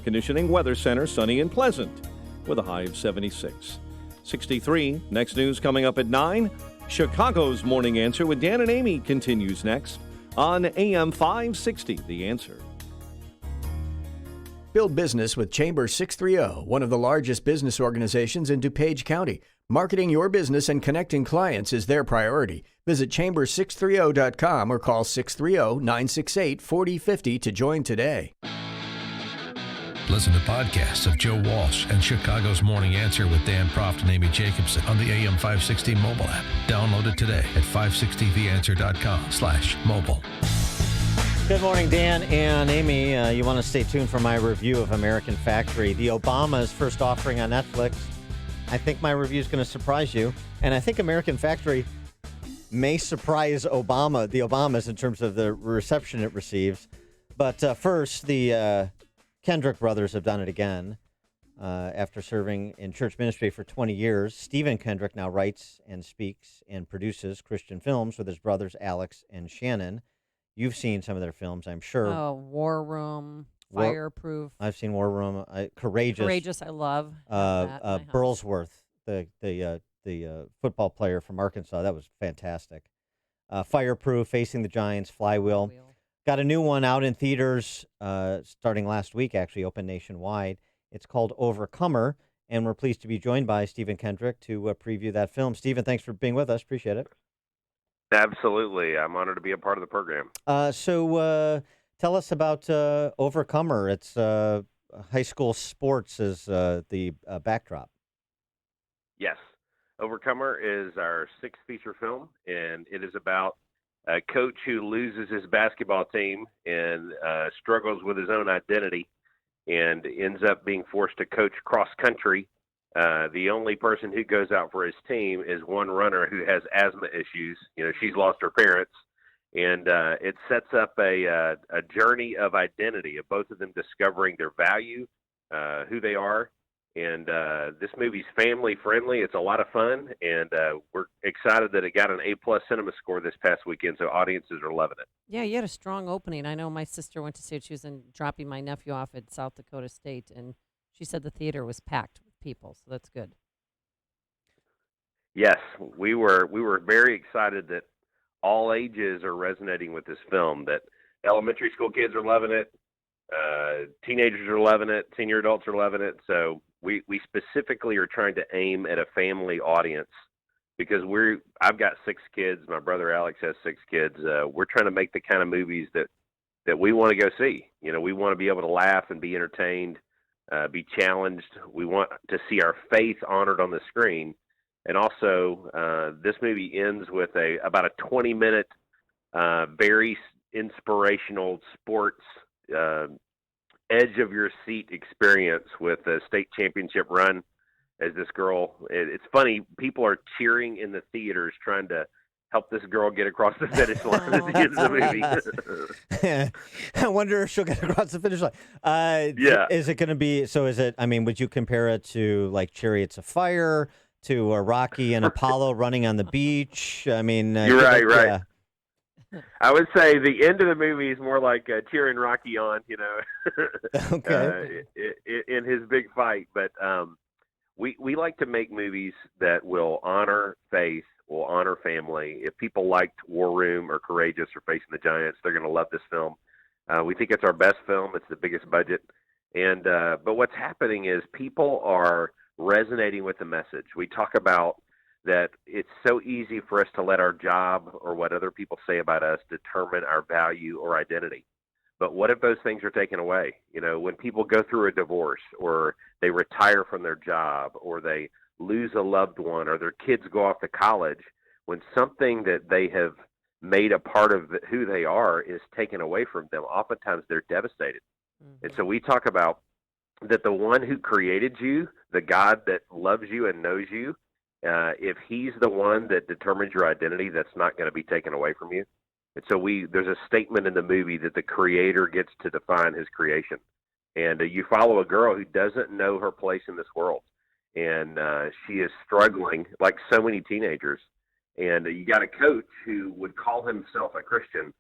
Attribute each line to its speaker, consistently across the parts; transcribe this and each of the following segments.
Speaker 1: Conditioning Weather Center, sunny and pleasant with a high of 76. 63. Next news coming up at 9. Chicago's Morning Answer with Dan and Amy continues next on AM 560, The Answer.
Speaker 2: Build business with Chamber 630, one of the largest business organizations in DuPage County. Marketing your business and connecting clients is their priority. Visit chamber630.com or call 630-968-4050 to join today.
Speaker 3: Listen to podcasts of Joe Walsh and Chicago's Morning Answer with Dan Proft and Amy Jacobson on the AM 560 mobile app. Download it today at 560theanswer.com/mobile.
Speaker 4: Good morning, Dan and Amy. You want to stay tuned for my review of American Factory, the Obama's first offering on Netflix. I think my review is going to surprise you, and I think American Factory may surprise the Obamas in terms of the reception it receives. But first, the Kendrick brothers have done it again. After serving in church ministry for 20 years, Stephen Kendrick now writes and speaks and produces Christian films with his brothers Alex and Shannon. You've seen some of their films, I'm sure.
Speaker 5: Oh, War Room, Fireproof.
Speaker 4: I've seen War Room, Courageous.
Speaker 5: Courageous, I love.
Speaker 4: Burlsworth, the football player from Arkansas, that was fantastic. Fireproof, Facing the Giants, Flywheel. Got a new one out in theaters starting last week, actually, open nationwide. It's called Overcomer, and we're pleased to be joined by Stephen Kendrick to preview that film. Stephen, thanks for being with us. Appreciate it.
Speaker 6: Absolutely. I'm honored to be a part of the program.
Speaker 4: So tell us about Overcomer. It's high school sports is the backdrop.
Speaker 6: Yes. Overcomer is our sixth feature film, and it is about a coach who loses his basketball team and struggles with his own identity and ends up being forced to coach cross country. The only person who goes out for his team is one runner who has asthma issues. You know, she's lost her parents, and it sets up a journey of identity of both of them discovering their value, who they are. And this movie's family friendly. It's a lot of fun, and we're excited that it got an A+ cinema score this past weekend, so audiences are loving it.
Speaker 5: Yeah, you had a strong opening. I know my sister went to see it. She was dropping my nephew off at South Dakota State, and she said the theater was packed with people, so that's good.
Speaker 6: Yes, we were very excited that all ages are resonating with this film, that elementary school kids are loving it, teenagers are loving it, senior adults are loving it. So we specifically are trying to aim at a family audience because I've got 6 kids. My brother Alex has 6 kids. We're trying to make the kind of movies that we want to go see. You know, we want to be able to laugh and be entertained, be challenged. We want to see our faith honored on the screen. And also, this movie ends with about a 20-minute, very inspirational sports edge-of-your-seat experience with a state championship run as this girl. It's funny, people are cheering in the theaters trying to help this girl get across the finish line at the end of the
Speaker 4: movie. I wonder if she'll get across the finish line.
Speaker 6: Yeah.
Speaker 4: Is it going to be, would you compare it to like Chariots of Fire, to Rocky and Apollo running on the beach? I mean,
Speaker 6: you're right. Yeah. I would say the end of the movie is more like cheering Rocky on, you know,
Speaker 4: okay.
Speaker 6: In his big fight. But we like to make movies that will honor faith, will honor family. If people liked War Room or Courageous or Facing the Giants, they're going to love this film. We think it's our best film. It's the biggest budget. And but what's happening is people are resonating with the message. We talk about that it's so easy for us to let our job or what other people say about us determine our value or identity. But what if those things are taken away? You know, when people go through a divorce or they retire from their job or they lose a loved one or their kids go off to college, when something that they have made a part of who they are is taken away from them, oftentimes they're devastated. Mm-hmm. And so we talk about that the one who created you, the God that loves you and knows you, if he's the one that determines your identity, that's not going to be taken away from you. And so there's a statement in the movie that the creator gets to define his creation. And you follow a girl who doesn't know her place in this world. And she is struggling like so many teenagers. And you got a coach who would call himself a Christian,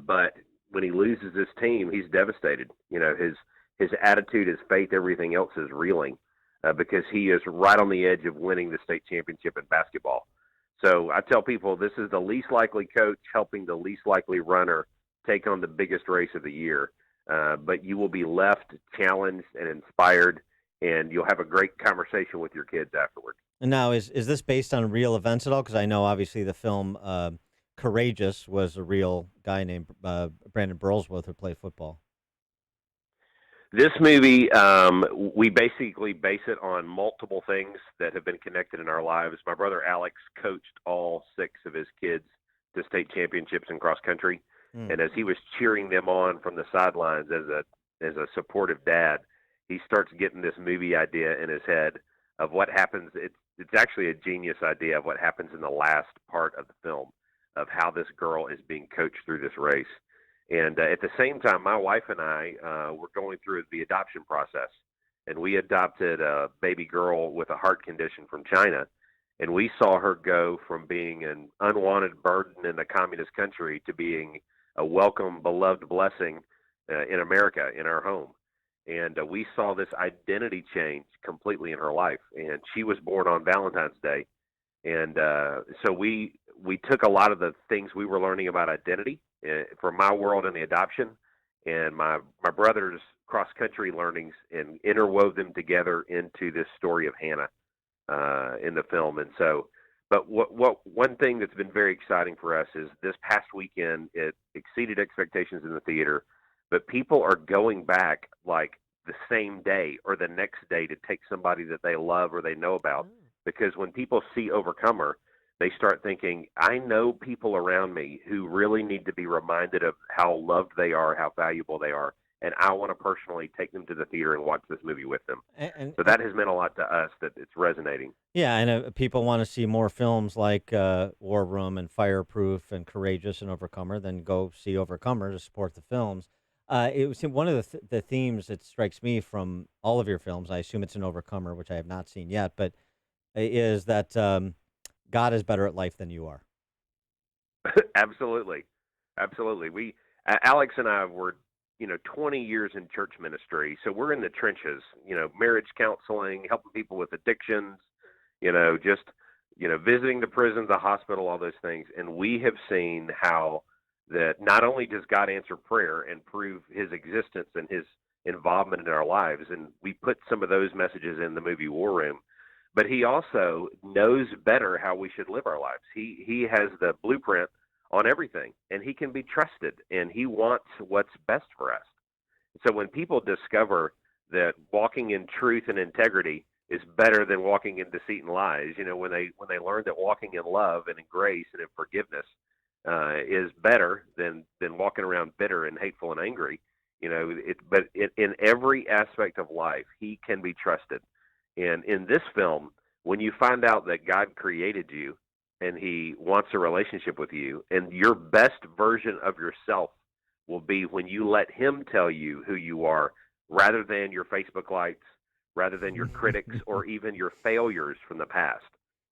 Speaker 6: but when he loses his team, he's devastated. You know, his attitude, his faith, everything else is reeling because he is right on the edge of winning the state championship in basketball. So I tell people this is the least likely coach helping the least likely runner take on the biggest race of the year. But you will be left challenged and inspired, and you'll have a great conversation with your kids afterwards.
Speaker 4: And now, is this based on real events at all? Because I know obviously the film Courageous was a real guy named Brandon Burlsworth who played football.
Speaker 6: This movie, we basically base it on multiple things that have been connected in our lives. My brother Alex coached all 6 of his kids to state championships in cross country, and as he was cheering them on from the sidelines as a supportive dad, he starts getting this movie idea in his head of what happens. It's actually a genius idea of what happens in the last part of the film, of how this girl is being coached through this race. And at the same time, my wife and I were going through the adoption process, and we adopted a baby girl with a heart condition from China, and we saw her go from being an unwanted burden in a communist country to being a welcome, beloved blessing in America, in our home. And we saw this identity change completely in her life. And she was born on Valentine's Day. And so we took a lot of the things we were learning about identity from my world in the adoption and my brother's cross-country learnings and interwove them together into this story of Hannah in the film. And so, but what one thing that's been very exciting for us is this past weekend, it exceeded expectations in the theater, but people are going back like the same day or the next day to take somebody that they love or they know about. Because when people see Overcomer, they start thinking, I know people around me who really need to be reminded of how loved they are, how valuable they are, and I want to personally take them to the theater and watch this movie with them. So that has meant a lot to us, that it's resonating.
Speaker 4: Yeah, and people want to see more films like War Room and Fireproof and Courageous and Overcomer, then go see Overcomer to support the films. It was one of the themes that strikes me from all of your films. I assume it's an Overcomer, which I have not seen yet, but is that God is better at life than you are.
Speaker 6: Absolutely. Alex and I were 20 years in church ministry. So we're in the trenches, marriage counseling, helping people with addictions, visiting the prisons, the hospital, all those things. And we have seen how that not only does God answer prayer and prove his existence and his involvement in our lives, and we put some of those messages in the movie War Room, but he also knows better how we should live our lives. He has the blueprint on everything, and he can be trusted, and he wants what's best for us. So when people discover that walking in truth and integrity is better than walking in deceit and lies, when they learn that walking in love and in grace and in forgiveness is better than walking around bitter and hateful and angry, but in every aspect of life, he can be trusted. And in this film, when you find out that God created you and he wants a relationship with you, and your best version of yourself will be when you let him tell you who you are, rather than your Facebook likes, rather than your critics, or even your failures from the past.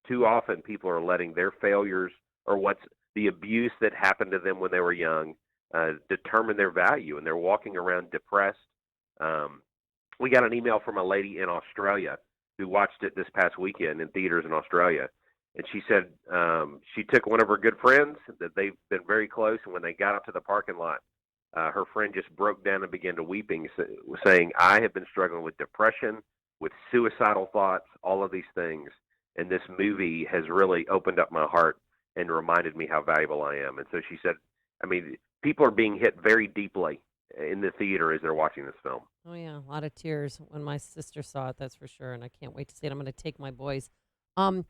Speaker 6: Too often people are letting their failures or what's the abuse that happened to them when they were young determine their value, and they're walking around depressed. We got an email from a lady in Australia who watched it this past weekend in theaters in Australia. And she said she took one of her good friends that they've been very close, and when they got up to the parking lot, her friend just broke down and began to weeping, saying, I have been struggling with depression, with suicidal thoughts, all of these things. And this movie has really opened up my heart and reminded me how valuable I am. And so she said, people are being hit very deeply in the theater as they're watching this film.
Speaker 5: Oh, yeah, a lot of tears when my sister saw it, that's for sure, and I can't wait to see it. I'm going to take my boys. Do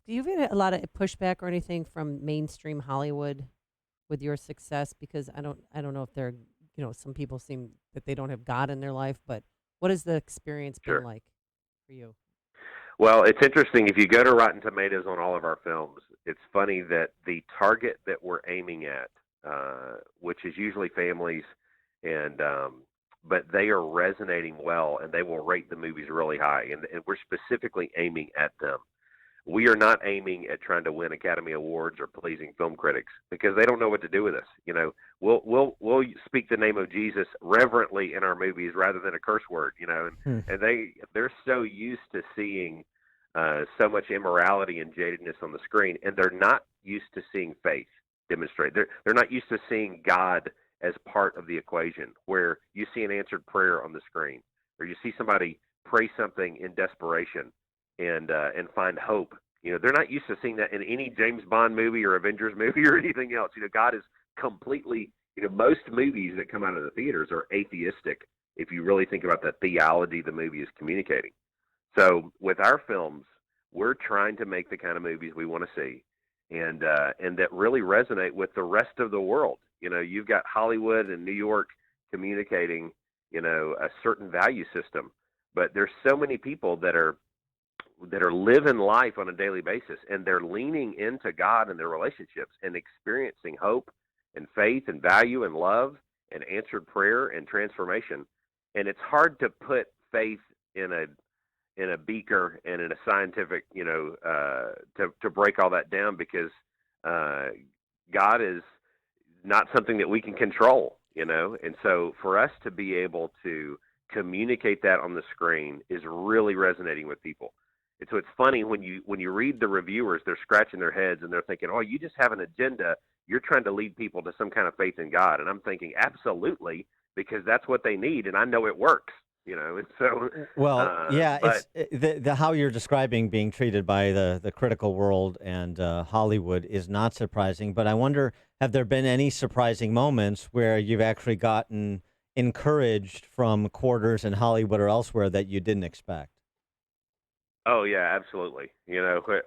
Speaker 5: you get a lot of pushback or anything from mainstream Hollywood with your success? Because I don't know if they're, some people seem that they don't have God in their life, but what has the experience been like for you?
Speaker 6: Well, it's interesting. If you go to Rotten Tomatoes on all of our films, it's funny that the target that we're aiming at, which is usually families, and but they are resonating well, and they will rate the movies really high, and we're specifically aiming at them. we are not aiming at trying to win Academy Awards or pleasing film critics, because they don't know what to do with us. We'll speak the name of Jesus reverently in our movies rather than a curse word. And they're so used to seeing so much immorality and jadedness on the screen, and they're not used to seeing faith demonstrated. They're not used to seeing God as part of the equation, where you see an answered prayer on the screen, or you see somebody pray something in desperation and find hope. They're not used to seeing that in any James Bond movie or Avengers movie or anything else. God is completely, most movies that come out of the theaters are atheistic if you really think about the theology the movie is communicating. So with our films, we're trying to make the kind of movies we want to see, and that really resonate with the rest of the world. You've got Hollywood and New York communicating, a certain value system, but there's so many people that are living life on a daily basis, and they're leaning into God and their relationships and experiencing hope and faith and value and love and answered prayer and transformation. And it's hard to put faith in a beaker and in a scientific, to break all that down, because God is not something that we can control, And so for us to be able to communicate that on the screen is really resonating with people. And so it's funny when you read the reviewers, they're scratching their heads and they're thinking, "Oh, you just have an agenda. You're trying to lead people to some kind of faith in God." And I'm thinking, absolutely, because that's what they need, and I know it works. And so
Speaker 4: it's the how you're describing being treated by the critical world and Hollywood is not surprising. But I wonder, have there been any surprising moments where you've actually gotten encouraged from quarters in Hollywood or elsewhere that you didn't expect?
Speaker 6: Oh yeah, absolutely.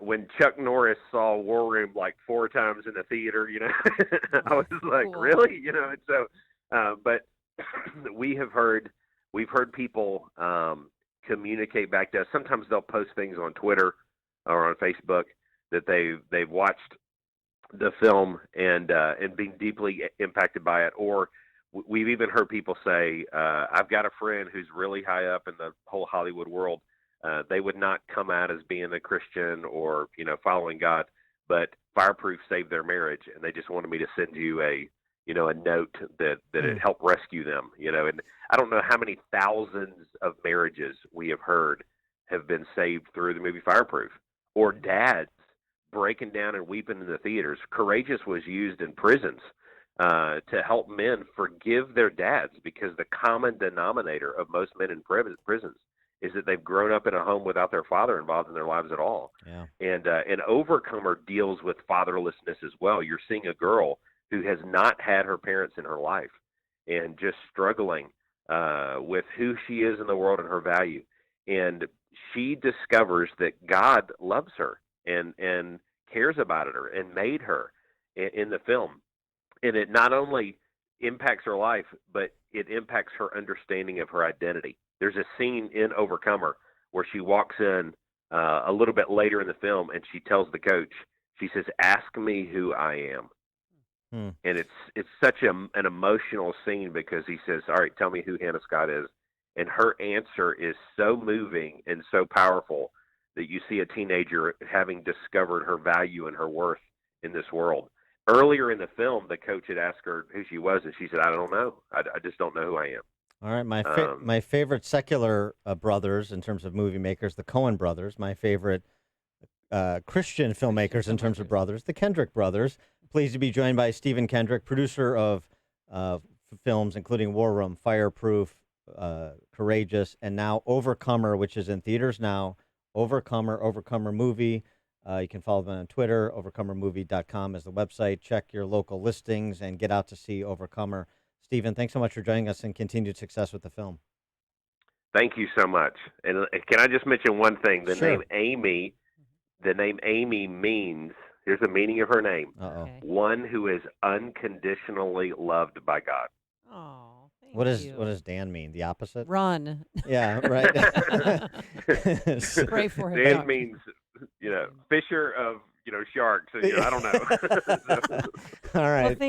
Speaker 6: When Chuck Norris saw War Room like 4 times in the theater, I was like,
Speaker 5: Cool.
Speaker 6: really? And so, but we've heard people communicate back to us. Sometimes they'll post things on Twitter or on Facebook that they've watched the film and being deeply impacted by it. Or we've even heard people say, "I've got a friend who's really high up in the whole Hollywood world. They would not come out as being a Christian or following God, but Fireproof saved their marriage, and they just wanted me to send you a note that it helped rescue them." And I don't know how many thousands of marriages we have heard have been saved through the movie Fireproof, or dads breaking down and weeping in the theaters. Courageous was used in prisons to help men forgive their dads, because the common denominator of most men in prisons is that they've grown up in a home without their father involved in their lives at all.
Speaker 4: Yeah.
Speaker 6: And Overcomer deals with fatherlessness as well. You're seeing a girl who has not had her parents in her life and just struggling with who she is in the world and her value. And she discovers that God loves her and cares about her and made her in the film. And it not only impacts her life, but it impacts her understanding of her identity. There's a scene in Overcomer where she walks in a little bit later in the film, and she tells the coach, she says, "Ask me who I am." And it's such an emotional scene, because he says, "All right, tell me who Hannah Scott is." And her answer is so moving and so powerful that you see a teenager having discovered her value and her worth in this world. Earlier in the film, the coach had asked her who she was, and she said, "I don't know. I just don't know who I am."
Speaker 4: All right, my favorite secular brothers in terms of movie makers, the Coen brothers. My favorite Christian filmmakers in terms of brothers, the Kendrick brothers. Pleased to be joined by Stephen Kendrick, producer of films including War Room, Fireproof, Courageous, and now Overcomer, which is in theaters now. Overcomer movie. You can follow them on Twitter. Overcomermovie.com is the website. Check your local listings and get out to see Overcomer. Stephen, thanks so much for joining us, and continued success with the film.
Speaker 6: Thank you so much. And can I just mention one thing? The
Speaker 4: Sure.
Speaker 6: name Amy means, here's the meaning of her name:
Speaker 5: Okay.
Speaker 6: one who is unconditionally loved by God.
Speaker 5: Oh, thank
Speaker 4: What
Speaker 5: you.
Speaker 4: does Dan mean? The opposite?
Speaker 5: Run?
Speaker 4: Yeah, right.
Speaker 5: Pray for him.
Speaker 6: Dan means, fisher of, sharks. I don't know.
Speaker 4: All right.
Speaker 5: Well, thank